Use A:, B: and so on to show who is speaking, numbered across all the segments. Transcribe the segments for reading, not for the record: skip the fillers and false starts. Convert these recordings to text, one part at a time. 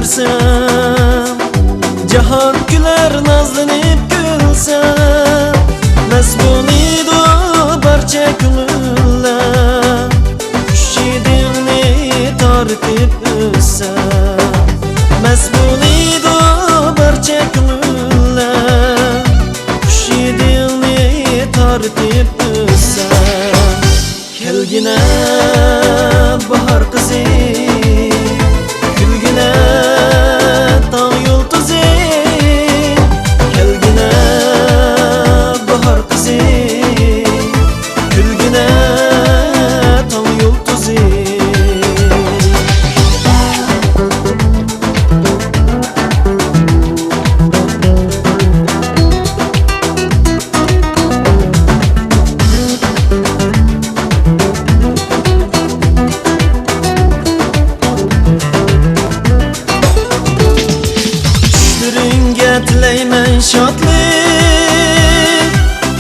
A: görsem, jahon güler nazlanıp gülsem, mest bo'liydi barcha ko'ngillar, xushidingni tortib o'ssam, mest bo'liydi barcha ko'ngillar, xushidingni tortib o'ssam. Kelgina bahor qizi, kulgina tong yulduzi, kelgina bahor qizi, kulgina tong yulduzi. Tilayman shodlik,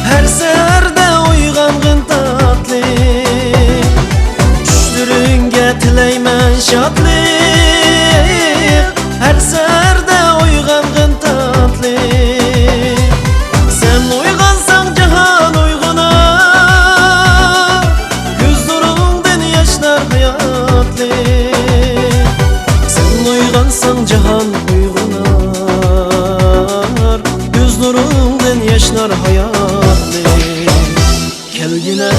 A: har saharda uyg'ong'in totlik. Tushlaringga tilayman shodlik, har saharda uyg'ong'in totlik. Sen uyg'onsang jahon uyg'onar, ko'zlaringdan yoshlar hayotlik. Sen uyg'onsang jahon uyg'onar, gözlerimden yaşlar hayatlı. Kelgina